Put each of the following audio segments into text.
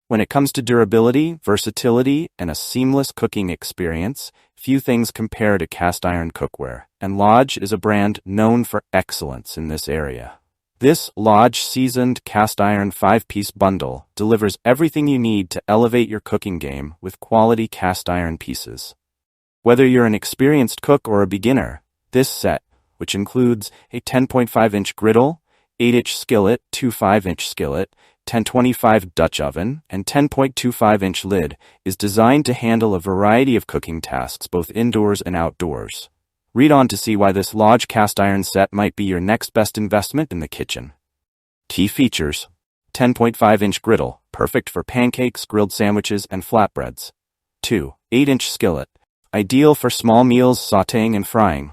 When it comes to durability, versatility, and a seamless cooking experience, few things compare to cast iron cookware, and Lodge is a brand known for excellence in this area. This Lodge seasoned cast iron 5-piece bundle delivers everything you need to elevate your cooking game with quality cast iron pieces. Whether you're an experienced cook or a beginner, this set, which includes a 10.5-inch griddle, 8-inch skillet, 2 5-inch skillet, 1025 Dutch oven, and 10.25-inch lid, is designed to handle a variety of cooking tasks both indoors and outdoors. Read on to see why this Lodge cast iron set might be your next best investment in the kitchen. Key features: 10.5-inch griddle, perfect for pancakes, grilled sandwiches, and flatbreads. 2. 8-inch skillet, ideal for small meals, sautéing, and frying.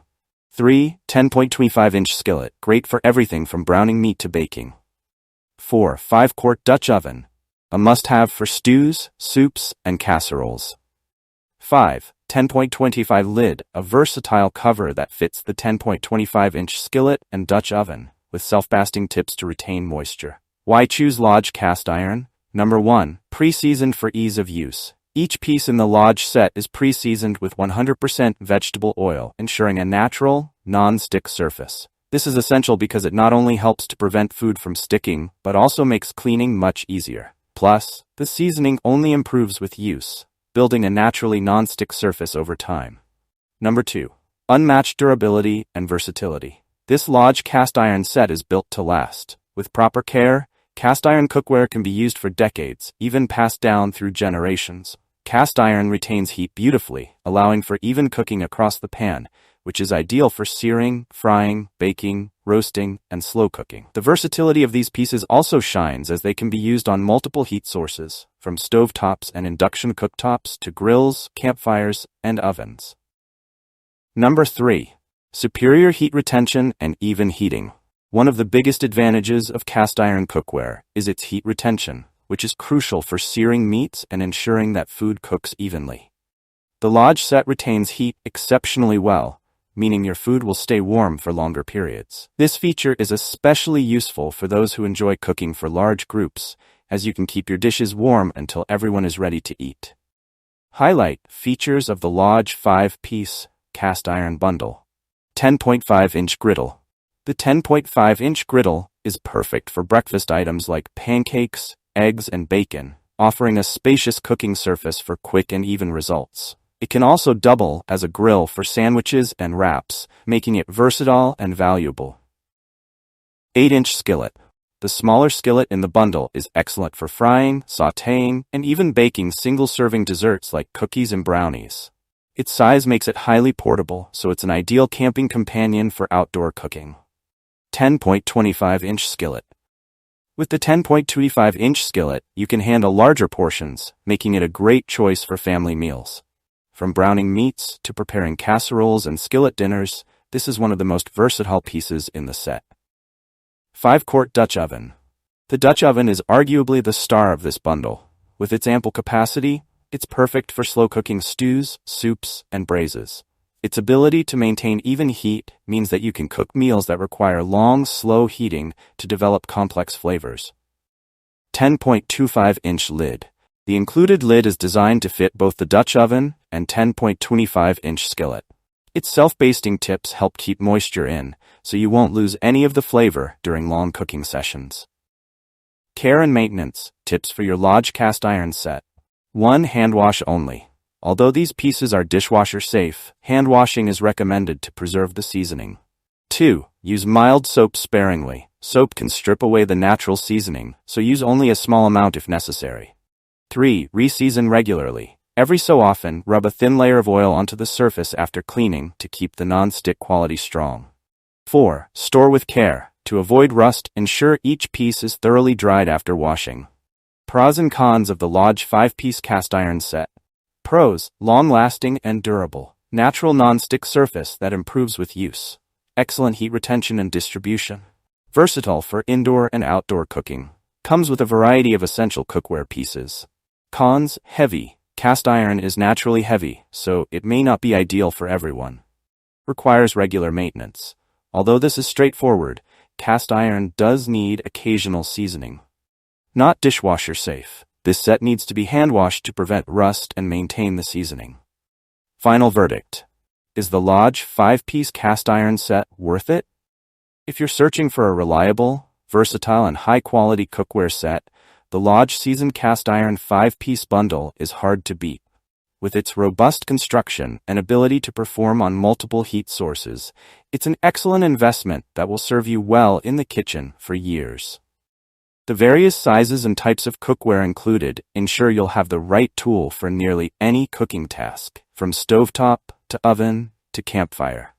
3. 10.25-inch skillet, great for everything from browning meat to baking. 4. 5-quart Dutch oven, a must-have for stews, soups, and casseroles. 5. 10.25 lid, a versatile cover that fits the 10.25-inch skillet and Dutch oven, with self-basting tips to retain moisture. Why choose Lodge cast iron? Number 1. Pre-seasoned for ease of use. Each piece in the Lodge set is pre-seasoned with 100% vegetable oil, ensuring a natural, non-stick surface. This is essential because it not only helps to prevent food from sticking, but also makes cleaning much easier. Plus, the seasoning only improves with use, building a naturally non-stick surface over time. Number 2. Unmatched durability and versatility. This Lodge cast iron set is built to last. With proper care, cast iron cookware can be used for decades, even passed down through generations. Cast iron retains heat beautifully, allowing for even cooking across the pan, which is ideal for searing, frying, baking, roasting, and slow cooking. The versatility of these pieces also shines as they can be used on multiple heat sources, from stovetops and induction cooktops to grills, campfires, and ovens. Number 3. Superior heat retention and even heating. One of the biggest advantages of cast iron cookware is its heat retention, which is crucial for searing meats and ensuring that food cooks evenly. The Lodge set retains heat exceptionally well, meaning your food will stay warm for longer periods. This feature is especially useful for those who enjoy cooking for large groups, as you can keep your dishes warm until everyone is ready to eat. Highlight features of the Lodge 5-piece cast iron bundle. 10.5-inch griddle. The 10.5-inch griddle is perfect for breakfast items like pancakes, eggs, and bacon, offering a spacious cooking surface for quick and even results. It can also double as a grill for sandwiches and wraps, making it versatile and valuable. 8-inch skillet. The smaller skillet in the bundle is excellent for frying, sautéing, and even baking single-serving desserts like cookies and brownies. Its size makes it highly portable, so it's an ideal camping companion for outdoor cooking. 10.25-inch skillet. With the 10.25-inch skillet, you can handle larger portions, making it a great choice for family meals. From browning meats to preparing casseroles and skillet dinners, this is one of the most versatile pieces in the set. 5-quart Dutch oven. The Dutch oven is arguably the star of this bundle. With its ample capacity, it's perfect for slow-cooking stews, soups, and braises. Its ability to maintain even heat means that you can cook meals that require long, slow heating to develop complex flavors. 10.25-inch lid. The included lid is designed to fit both the Dutch oven and 10.25-inch skillet. Its self-basting tips help keep moisture in, so you won't lose any of the flavor during long cooking sessions. Care and maintenance tips for your Lodge cast iron set. 1. Hand wash only. Although these pieces are dishwasher safe, hand washing is recommended to preserve the seasoning. 2. Use mild soap sparingly. Soap can strip away the natural seasoning, so use only a small amount if necessary. 3. Re-season regularly. Every so often, rub a thin layer of oil onto the surface after cleaning to keep the non-stick quality strong. 4. Store with care. To avoid rust, ensure each piece is thoroughly dried after washing. Pros and cons of the Lodge 5-piece cast iron set. Pros: long-lasting and durable. Natural non-stick surface that improves with use. Excellent heat retention and distribution. Versatile for indoor and outdoor cooking. Comes with a variety of essential cookware pieces. Cons: heavy. Cast iron is naturally heavy, so it may not be ideal for everyone. Requires regular maintenance. Although this is straightforward, cast iron does need occasional seasoning. Not dishwasher safe. This set needs to be hand-washed to prevent rust and maintain the seasoning. Final verdict. Is the Lodge 5-piece cast iron set worth it? If you're searching for a reliable, versatile, and high-quality cookware set, the Lodge Seasoned Cast Iron 5-piece bundle is hard to beat. With its robust construction and ability to perform on multiple heat sources, it's an excellent investment that will serve you well in the kitchen for years. The various sizes and types of cookware included ensure you'll have the right tool for nearly any cooking task, from stovetop to oven to campfire.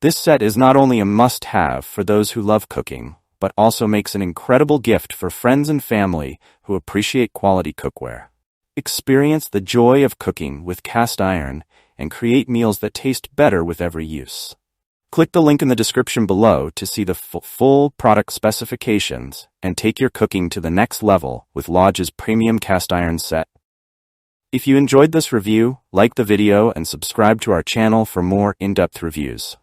This set is not only a must-have for those who love cooking, but also makes an incredible gift for friends and family who appreciate quality cookware. Experience the joy of cooking with cast iron and create meals that taste better with every use. Click the link in the description below to see the full product specifications and take your cooking to the next level with Lodge's premium cast iron set. If you enjoyed this review, like the video and subscribe to our channel for more in-depth reviews.